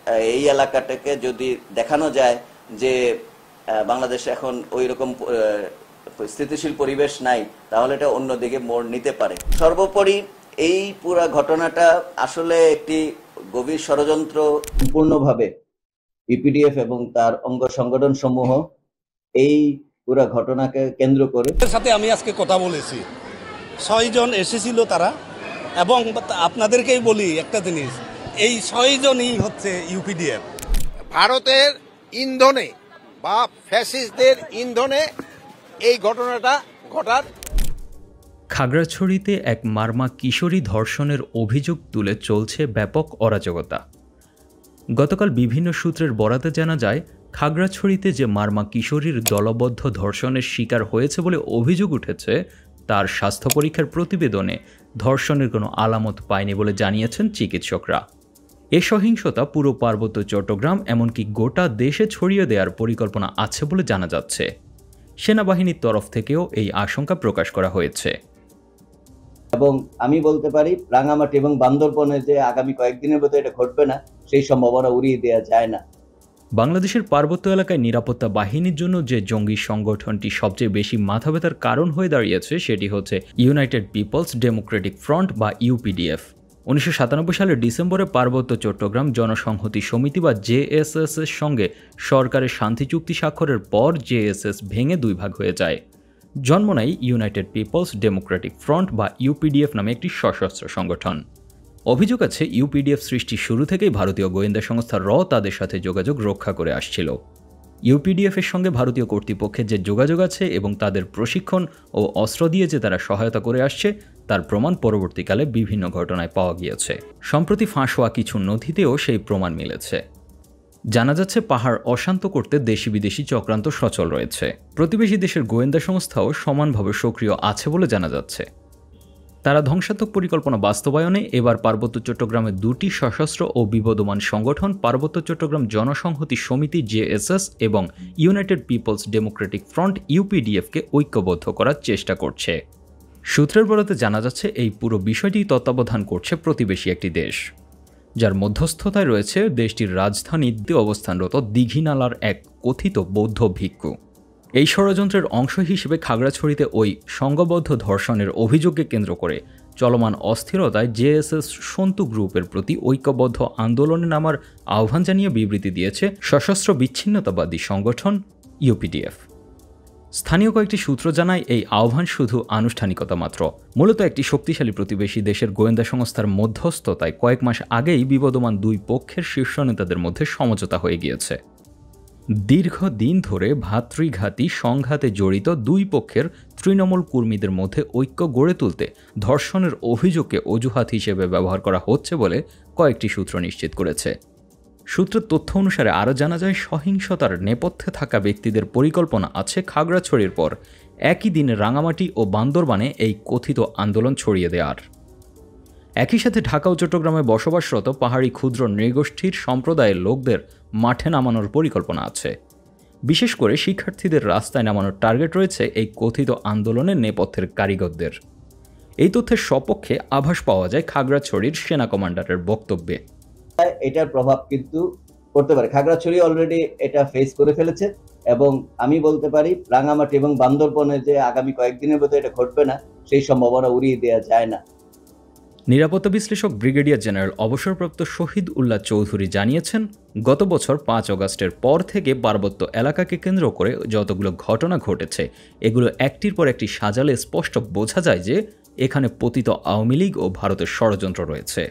এই এলাকাটাকে যদি দেখানো যায় যে বাংলাদেশে এখন ওই রকম স্থিতিশীল পরিবেশ নাই, তাহলে এটা অন্যদিকে মোড় নিতে পারে। সর্বোপরি এই পুরা ঘটনাটা আসলে একটি গভীর ষড়যন্ত্র। সম্পূর্ণভাবে ইউপিডিএফ এবং তার অঙ্গ সংগঠন সমূহ এই পুরা ঘটনাকে কেন্দ্র করে। সাথে আমি আজকে কথা বলেছি, 6 জন এসেছিল তারা, এবং আপনাদেরকেই বলি একটা জিনিস, এই 6 জনই হচ্ছে ইউপিডিএফ। ভারতের ইন্ধনে বা ফ্যাসিস্টদের ইন্ধনে এই ঘটনাটা ঘটার। খাগড়াছড়িতে এক মারমা কিশোরী ধর্ষণের অভিযোগ তুলে চলছে ব্যাপক অরাজকতা। গতকাল বিভিন্ন সূত্রের বরাতে জানা যায়, খাগড়াছড়িতে যে মারমা কিশোরীর দলবদ্ধ ধর্ষণের শিকার হয়েছে বলে অভিযোগ উঠেছে, তার স্বাস্থ্য পরীক্ষার প্রতিবেদনে ধর্ষণের কোনো আলামত পায়নি বলে জানিয়েছেন চিকিৎসকরা। এ সহিংসতা পুরো পার্বত্য চট্টগ্রাম এমনকি গোটা দেশে ছড়িয়ে দেওয়ার পরিকল্পনা আছে বলে জানা যাচ্ছে। সেনাবাহিনীর তরফ থেকেও এই আশঙ্কা প্রকাশ করা হয়েছে। এবং আমি বলতে পারি রাঙামাটি এবং বান্দরবনে যে আগামী কয়েকদিনের মধ্যে এটা ঘটবে না, সেই সম্ভাবনা উড়িয়ে দেওয়া যায় না। বাংলাদেশের পার্বত্য এলাকায় নিরাপত্তা বাহিনীর জন্য যে জঙ্গি সংগঠনটি সবচেয়ে বেশি মাথা ব্যথার কারণ হয়ে দাঁড়িয়েছে, সেটি হচ্ছে ইউনাইটেড পিপলস ডেমোক্রেটিক ফ্রন্ট বা ইউপিডিএফ। 1997 সালের ডিসেম্বরে পার্বত্য চট্টগ্রাম জনসংহতি সমিতি বা জেএসএস এর সঙ্গে সরকারের শান্তি চুক্তি স্বাক্ষরের পর জেএসএস ভেঙে 2 ভাগ হয়ে যায়। জন্ম নেয় ইউনাইটেড পিপলস ডেমোক্রেটিক ফ্রন্ট বা ইউপিডিএফ নামে একটি সশস্ত্র সংগঠন। অভিযোগ আছে, ইউপিডিএফ সৃষ্টির শুরু থেকেই ভারতীয় গোয়েন্দা সংস্থা র তাদের সাথে যোগাযোগ রক্ষা করে আসছিল। ইউপিডিএফ এর সঙ্গে ভারতীয় কর্তৃপক্ষের যে যোগাযোগ আছে এবং তাদের প্রশিক্ষণ ও অস্ত্র দিয়ে যে তারা সহায়তা করে আসছে, তার প্রমাণ পরবর্তীকালে বিভিন্ন ঘটনায় পাওয়া গিয়েছে। সম্প্রতি ফাঁস হওয়া কিছু নথিতেও সেই প্রমাণ মিলেছে। জানা যাচ্ছে, পাহাড় অশান্ত করতে দেশি বিদেশি চক্রান্ত সচল রয়েছে। প্রতিবেশী দেশের গোয়েন্দা সংস্থাও সমানভাবে সক্রিয় আছে বলে জানা যাচ্ছে। তারা ধ্বংসাত্মক পরিকল্পনা বাস্তবায়নে এবার পার্বত্য চট্টগ্রামের 2টি সশস্ত্র ও বিবদমান সংগঠন পার্বত্য চট্টগ্রাম জনসংহতি সমিতি জেএসএস এবং ইউনাইটেড পিপলস ডেমোক্রেটিক ফ্রন্ট ইউপিডিএফকে ঐক্যবদ্ধ করার চেষ্টা করছে। সূত্রের বরাতে জানা যাচ্ছে, এই পুরো বিষয়টি তত্ত্বাবধান করছে প্রতিবেশী একটি দেশ, যার মধ্যস্থতায় রয়েছে দেশটির রাজধানীতে অবস্থানরত দীঘিনালার এক কথিত বৌদ্ধ ভিক্ষু। এই ষড়যন্ত্রের অংশ হিসেবে খাগড়াছড়িতে ওই সংঘবদ্ধ ধর্ষণের অভিযোগকে কেন্দ্র করে চলমান অস্থিরতায় জেএসএস সন্তু গ্রুপের প্রতি ঐক্যবদ্ধ আন্দোলনে নামার আহ্বান জানিয়ে বিবৃতি দিয়েছে সশস্ত্র বিচ্ছিন্নতাবাদী সংগঠন ইউপিডিএফ। স্থানীয় কয়েকটি সূত্র জানায়, এই আহ্বান শুধু আনুষ্ঠানিকতা মাত্র। মূলত একটি শক্তিশালী প্রতিবেশী দেশের গোয়েন্দা সংস্থার মধ্যস্থতায় কয়েক মাস আগেই বিবদমান 2 পক্ষের শীর্ষ নেতাদের মধ্যে সমঝোতা হয়ে গিয়েছে। দীর্ঘদিন ধরে ভাতৃঘাতী সংঘাতে জড়িত 2 পক্ষের তৃণমূল কর্মীদের মধ্যে ঐক্য গড়ে তুলতে ধর্ষণের অভিযোগকে অজুহাত হিসেবে ব্যবহার করা হচ্ছে বলে কয়েকটি সূত্র নিশ্চিত করেছে। সূত্রের তথ্য অনুসারে আরও জানা যায়, সহিংসতার নেপথ্যে থাকা ব্যক্তিদের পরিকল্পনা আছে খাগড়াছড়ির পর একই দিনে রাঙামাটি ও বান্দরবানে এই কথিত আন্দোলন ছড়িয়ে দেওয়ার। একই সাথে ঢাকা ও চট্টগ্রামে বসবাসরত পাহাড়ি ক্ষুদ্র নৃগোষ্ঠীর সম্প্রদায়ের লোকদের মাঠে নামানোর পরিকল্পনা আছে। বিশেষ করে শিক্ষার্থীদের রাস্তায় নামানোর টার্গেট রয়েছে এই কথিত আন্দোলনের নেপথ্যের কারিগরদের। এই তথ্যের সপক্ষে আভাস পাওয়া যায় খাগড়াছড়ির সেনা কমান্ডারের বক্তব্যে। এটার প্রভাব কিন্তু পড়তে পারে। খাগড়াছড়ি অলরেডি এটা ফেস করে ফেলেছে এবং আমি বলতে পারি রাঙামাটি এবং বান্দরবনে যে আগামী কয়েকদিনের মধ্যে এটা ঘটবে না, সেই সম্ভাবনা উড়িয়ে দেওয়া যায় না। নিরাপত্তা বিশ্লেষক ব্রিগেডিয়ার জেনারেল অবসরপ্রাপ্ত শহীদ উল্লাহ চৌধুরী জানিয়েছেন, গত বছর 5 অগাস্টের পর থেকে পার্বত্য এলাকাকে কেন্দ্র করে যতগুলো ঘটনা ঘটেছে, এগুলো একটির পর একটি সাজালে স্পষ্ট বোঝা যায় যে এখানে পতিত আওয়ামী লীগ ও ভারতের ষড়যন্ত্র রয়েছে।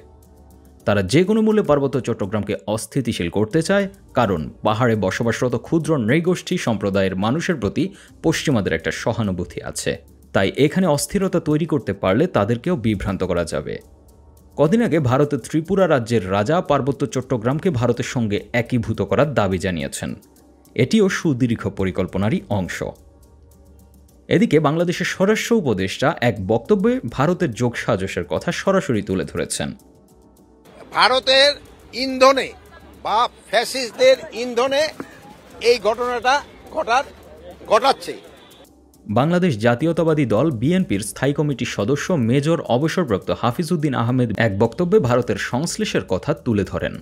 তারা যে কোনো মূল্যে পার্বত্য চট্টগ্রামকে অস্থিতিশীল করতে চায়, কারণ পাহাড়ে বসবাসরত ক্ষুদ্র নৃগোষ্ঠী সম্প্রদায়ের মানুষের প্রতি পশ্চিমাদের একটা সহানুভূতি আছে। তাই এখানে অস্থিরতা তৈরি করতে পারলে তাদেরকেও বিভ্রান্ত করা যাবে। কদিন আগে ভারতের ত্রিপুরা রাজ্যের রাজা পার্বত্য চট্টগ্রামকে ভারতের সঙ্গে একীভূত করার দাবি জানিয়েছেন। এটিও সুদীর্ঘ পরিকল্পনারই অংশ। এদিকে বাংলাদেশের স্বরাষ্ট্র উপদেষ্টা এক বক্তব্যে ভারতের যোগসাজশের কথা সরাসরি তুলে ধরেছেন। ভারতের ইন্ধনে বা ফ্যাসিস্টদের ইন্ধনে এই ঘটনাটা ঘটাচ্ছে। বাংলাদেশ জাতীয়তাবাদী দল বিএনপির স্থায়ী কমিটির সদস্য মেজর অবসরপ্রাপ্ত হাফিজ উদ্দিন আহমেদ এক বক্তব্যে ভারতের সংশ্লেষের কথা তুলে ধরেন।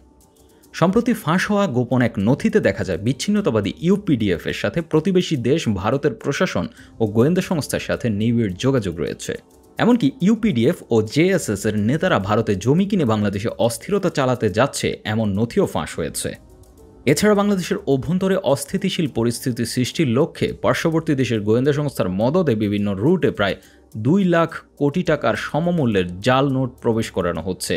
সম্প্রতি ফাঁস হওয়া গোপন এক নথিতে দেখা যায় বিচ্ছিন্নতাবাদী ইউপিডিএফ এর সাথে প্রতিবেশী দেশ ভারতের প্রশাসন ও গোয়েন্দা সংস্থার সাথে নিবিড় যোগাযোগ রয়েছে। এমনকি ইউপিডিএফ ও জেএসএস এর নেতারা ভারতে জমি কিনে বাংলাদেশে অস্থিরতা চালাতে যাচ্ছে এমন নথিও ফাঁস হয়েছে। এছাড়া বাংলাদেশের অভ্যন্তরে অস্থিতিশীল পরিস্থিতি সৃষ্টির লক্ষ্যে পার্শ্ববর্তী দেশের গোয়েন্দা সংস্থার মদদে বিভিন্ন রুটে প্রায় 2 লাখ কোটি টাকার সমমূল্যের জাল নোট প্রবেশ করানো হচ্ছে।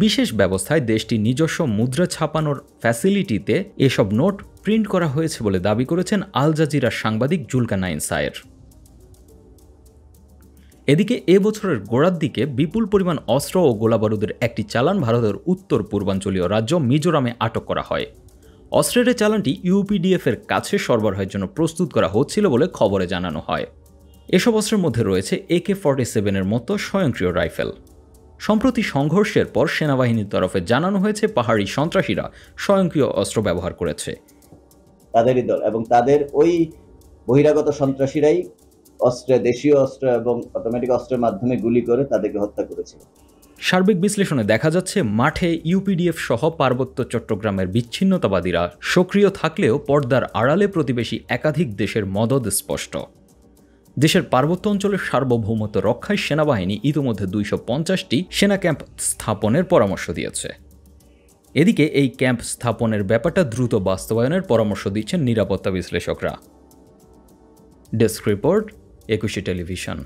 বিশেষ ব্যবস্থায় দেশটির নিজস্ব মুদ্রা ছাপানোর ফ্যাসিলিটিতে এসব নোট প্রিন্ট করা হয়েছে বলে দাবি করেছেন আল জাজিরার সাংবাদিক জুলকানাইন সায়ের। এদিকে এবছরের গোড়ার দিকে বিপুল পরিমাণ অস্ত্র ও গোলাবারুদের একটি চালান ভারতের উত্তর পূর্বাঞ্চলীয় রাজ্য মিজোরামে আটক করা হয়। অস্ত্রের চালানটি ইউপিডিএফ এর কাছে সরবরাহের জন্য প্রস্তুত করা হচ্ছিল বলে খবরে জানানো হয়। এসব অস্ত্রের মধ্যে রয়েছে AK-47 এর মতো স্বয়ংক্রিয় রাইফেল। সম্প্রতি সংঘর্ষের পর সেনাবাহিনীর তরফে জানানো হয়েছে পাহাড়ি সন্ত্রাসীরা স্বয়ংক্রিয় অস্ত্র ব্যবহার করেছে। তাদেরই দল এবং তাদের ওই বহিরাগত সন্ত্রাসীরাই দেশীয় অস্ত্র এবং অটোমেটিক অস্ত্রের মাধ্যমে গুলি করে তাদেরকে হত্যা করেছে। সার্বিক বিশ্লেষণে দেখা যাচ্ছে মাঠে ইউপিডিএফ সহ পার্বত্য চট্টগ্রামের বিচ্ছিন্নতাবাদীরা সক্রিয় থাকলেও পর্দার আড়ালে প্রতিবেশী একাধিক দেশের মদদ স্পষ্ট। দেশের পার্বত্য অঞ্চলের সার্বভৌমত্ব রক্ষায় সেনাবাহিনী ইতিমধ্যে 250টি সেনা ক্যাম্প স্থাপনের পরামর্শ দিয়েছে। এদিকে এই ক্যাম্প স্থাপনের ব্যাপারটা দ্রুত বাস্তবায়নের পরামর্শ দিচ্ছেন নিরাপত্তা বিশ্লেষকরা। Desk report, 21 television.